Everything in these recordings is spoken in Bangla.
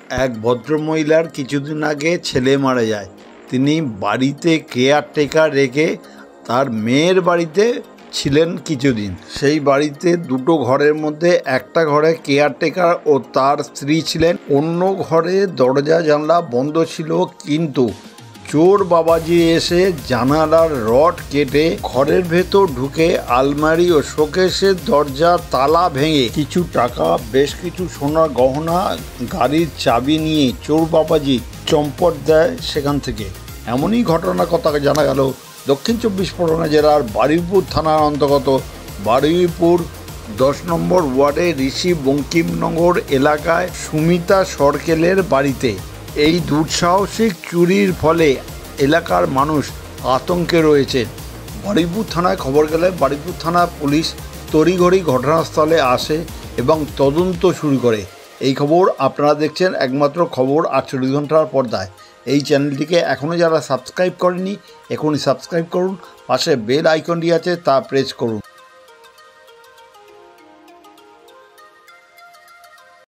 এক ভদ্রমহিলার কিছুদিন আগে ছেলে মারা যায়। তিনি বাড়িতে কেয়ারটেকার রেখে তার মেয়ের বাড়িতে ছিলেন কিছুদিন। সেই বাড়িতে দুটো ঘরের মধ্যে একটা ঘরে কেয়ারটেকার ও তার স্ত্রী ছিলেন, অন্য ঘরে দরজা জানলা বন্ধ ছিল। কিন্তু চোর বাবাজি এসে জানালার রড কেটে ঘরের ভেতর ঢুকে আলমারি ও শোকেসের দরজা তালা ভেঙে কিছু টাকা, বেশ কিছু সোনার গহনা, গাড়ির চাবি নিয়ে চোর বাবাজি চম্পট দেয় সেখান থেকে। এমনই ঘটনার কথা জানা গেল দক্ষিণ 24 পরগনা জেলার বারুইপুর থানার অন্তর্গত বারুইপুর 10 নম্বর ওয়ার্ডে ঋষি বঙ্কিমনগর এলাকায় সুমিতা সরকেলের বাড়িতে। এই দুঃসাহসিক চুরির ফলে এলাকার মানুষ আতঙ্কে রয়েছে। বারুইপুর থানায় খবর গেলে বারুইপুর থানা পুলিশ তড়িঘড়ি ঘটনাস্থলে আসে এবং তদন্ত শুরু করে। এই খবর আপনারা দেখছেন একমাত্র খবর 48 ঘন্টার পর্দায়। এই চ্যানেলটিকে এখনও যারা সাবস্ক্রাইব করেনি এখনই সাবস্ক্রাইব করুন, পাশে বেল আইকনটি আছে তা প্রেস করুন।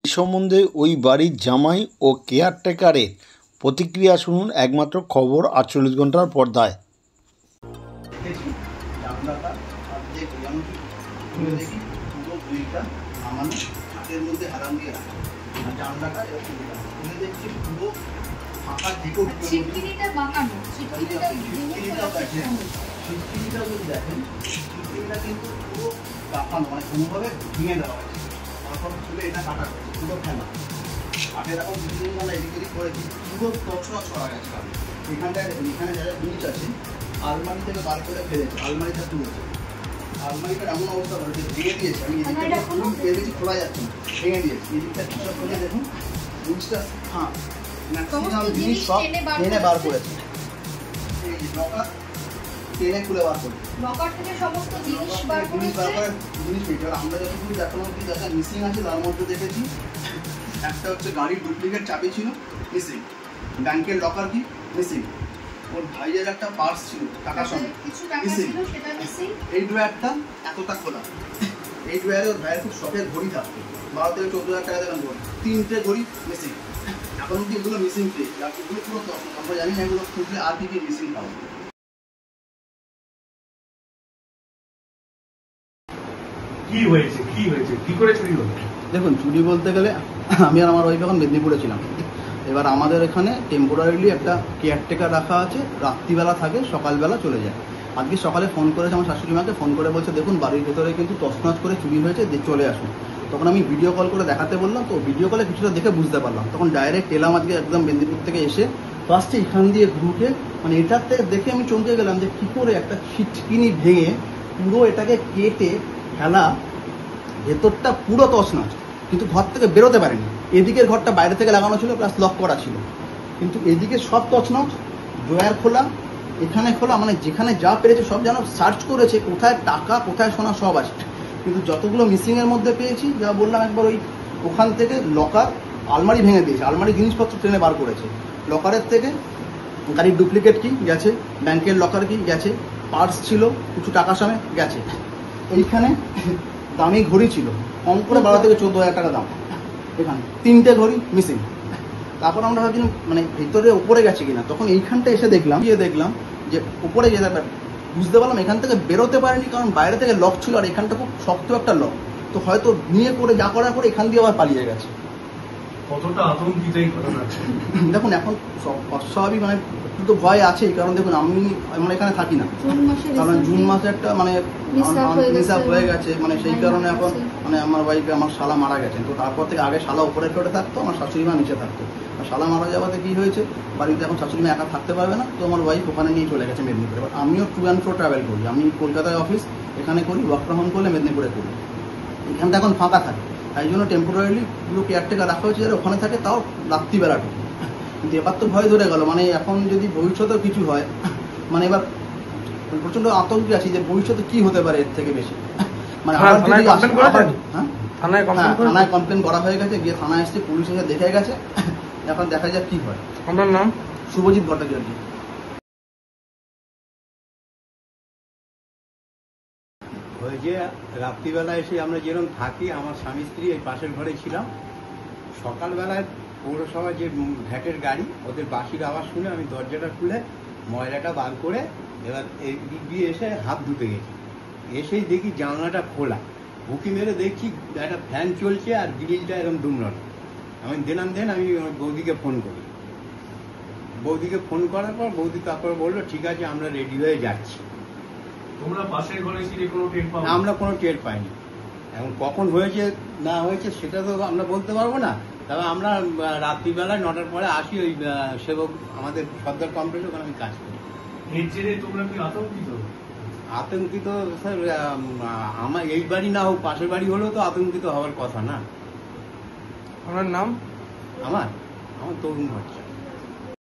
এই সম্বন্ধে ওই বাড়ির জামাই ও কেয়ারটেকারের প্রতিক্রিয়া শুনুন একমাত্র খবর 48 ঘন্টার পর্দায়। এটা কাটা পুরো ফেলা আগে এরকম বিভিন্ন এদিক এদিক করেছি, পুরো তছনছ করা গেছে। এখানটায় এখানে যারা জিনিস আছে আলমারি থেকে বার করে ফেলেছে, আলমারিটা তুলেছে। আলমারিটার এমন অবস্থা করেছে, ভেঙে দিয়েছে। আমি এদিকে খোলা যাচ্ছে না, ভেঙে দিয়েছি। এদিকটা হিসাব করে দেখুন জিনিসটা, হ্যাঁ ম্যাক্সিমাম জিনিস সব টেনে বার করেছে। এই যে লকার টেনে খুলে বার করেছে, লকার থেকে সমস্ত জিনিস বার করে জিনিস পেয়েছে। আমরা যতটুকু দেখানো অব্দি দেখা মিসিং আছে তার মধ্যে দেখেছি একটা হচ্ছে গাড়ির ডুপ্লিকেট চাবি ছিল মিসিং, ব্যাংকের লকার কি মিসিং, ওর ভাইয়ের একটা পার্স ছিল টাকা সঙ্গে মিসিং, এই ড্রয়ারটা এতটা খোলা, এই ড্রয়ারে ওর ভাইয়ের খুব শখের ঘড়ি থাকতো, 12 থেকে 14,000 টাকা দেবেন ঘড়ি, 3টে ঘড়ি মিসিং। এখন অব্দি এগুলো মিসিং পেয়ে এগুলো পুরো আমরা জানি না এগুলো খুঁজলে আর কি কি মিসিং পাবো। কি হয়েছে কি করে চুরি হলো? দেখুন, চুরি বলতে গেলে আমি আর আমার ওয়াইফ এখন মেদিনীপুরে ছিলাম। এবার আমাদের এখানে টেম্পোরারিলি একটা কেয়ারটেকার রাখা আছে, রাত্রিবেলা থাকে, সকালবেলা চলে যায়। আজকে সকালে ফোন করেছে আমার শাশুড়ি মাকে, ফোন করে বলছে দেখুন বাড়ির ভেতরে কিন্তু তছনছ করে চুরি হয়েছে, চলে আসুন। তখন আমি ভিডিও কল করে দেখাতে বললাম, তো ভিডিও কলে কিছুটা দেখে বুঝতে পারলাম। তখন ডাইরেক্ট এলাম আজকে একদম মেদিনীপুর থেকে এসে, ফার্স্টে এখান দিয়ে ঢুকে মানে এটার থেকে দেখে আমি চমকে গেলাম যে কী করে একটা ছিটকিনি ভেঙে পুরো এটাকে কেটে ফেলা, ভেতরটা পুরো তছনছ, কিন্তু ঘর থেকে বেরোতে পারেনি। এদিকের ঘরটা বাইরে থেকে লাগানো ছিল, প্লাস লক করা ছিল, কিন্তু এদিকে সব তছনছ, ড্রয়ার খোলা, এখানে খোলা, মানে যেখানে যা পেরেছে সব যেন সার্চ করেছে, কোথায় টাকা কোথায় সোনা সব আছে। কিন্তু যতগুলো মিসিংয়ের মধ্যে পেয়েছি, যা বললাম একবার ওই ওখান থেকে লকার, আলমারি ভেঙে দিয়েছে, আলমারি জিনিসপত্র ট্রেনে বার করেছে, লকারের থেকে গাড়ির ডুপ্লিকেট কি গেছে, ব্যাংকের লকার কি গেছে, পার্স ছিল, কিছু টাকা সমেত গেছে। এইখানে দামি ঘড়ি ছিল, কম করে 12 থেকে 14,000 টাকা দাম, এখানে 3টে ঘড়ি মিসিং। তারপর আমরা ভাবছিলাম মানে ভিতরে ওপরে গেছে কিনা, তখন এইখানটা এসে দেখলাম যে ওপরে যেতে পারে, বুঝতে পারলাম এখান থেকে বেরোতে পারেনি, কারণ বাইরে থেকে লক ছিল আর এখানটা খুব শক্ত একটা লক, তো হয়তো নিয়ে করে যা করার করে এখান দিয়ে আবার পালিয়ে গেছে। কতটা আতঙ্কিত এই ঘটনা? দেখুন এখন অস্বাভাবিক মানে একটু ভয় আছেই, কারণ দেখুন আমরা এখানে থাকি না, কারণ জুন মাসে একটা মানে মিসআপ হয়ে গেছে, মানে সেই কারণে এখন মানে আমার ওয়াইফে আমার শালা মারা গেছেন, তো তারপর থেকে আগে শালা উপরের ফ্লোরে থাকতো, আমার শাশুড়ি মা নিচে থাকতো। আর শালা মারা যাওয়াতে কি হয়েছে, বাড়িতে এখন শাশুড়ি মা একা থাকতে পারবে না, তো আমার ওয়াইফ ওখানে নিয়ে চলে গেছে মেদিনীপুরে। এবার আমিও টু অ্যান্ড ফ্রো ট্রাভেল করি, আমি কলকাতায় অফিস এখানে করি, ওয়ার্ক ফ্রম হোম করলে মেদিনীপুরে করি, এখানটা এখন ফাঁকা থাকে, তাই জন্য টেম্পোরারিলি পুরো কেয়ারটেকার রাখা হয়েছে যারা ওখানে থাকে, তাও রাত্রিবেলাটা। কিন্তু এবার তো ভয় ধরে গেল, মানে এখন যদি ভবিষ্যতেও কিছু হয়, মানে এবার প্রচন্ড আতঙ্কে আছি যে ভবিষ্যতে কি হতে পারে এর থেকে বেশি। মানে থানায় কমপ্লেন করা হয়ে গেছে, গিয়ে থানায় এসে পুলিশ এসে দেখে গেছে, এখন দেখা যাক কি হয়। আপনার নাম? শুভজিৎ ভট্টাচার্য। হয়েছে রাত্রিবেলা এসে আমরা যেরকম থাকি, আমার স্বামী স্ত্রী এই পাশের ঘরে ছিলাম, সকালবেলায় পৌরসভা যে ভ্যাটের গাড়ি, ওদের বাঁশির আওয়াজ শুনে আমি দরজাটা খুলে ময়লাটা বার করে এবার এই দিক দিয়ে এসে হাত ধুতে গেছি। এসেই দেখি জানলাটা খোলা, উঁকি মেরে দেখছি একটা ফ্যান চলছে আর গ্রিলটা এরকম দুমড়ানো। আমি আমি আমার বৌদিকে ফোন করি। বৌদিকে ফোন করার পর বৌদি তারপর বললো ঠিক আছে আমরা রেডি হয়ে যাচ্ছি। তোমরা পাশের ঘরে ছিলে কোনো টের পাও? আমরা কোনো টের পাইনি। এখন কখন হয়েছে না হয়েছে সেটা তো আমরা বলতে পারবো না। তবে আমরা রাত্রিবেলায় 9টার পরে আসি, ওই সেবক আমাদের সর্দার কমপ্লেক্সে, ওখানে আমি কাজ করি। এর জেরে তোমরা কি আতঙ্কিত? আতঙ্কিত স্যার, আমার এই বাড়ি না হোক পাশের বাড়ি হলেও তো আতঙ্কিত হওয়ার কথা না। আপনার নাম? আমার তরুণ ভট্টাচার্য।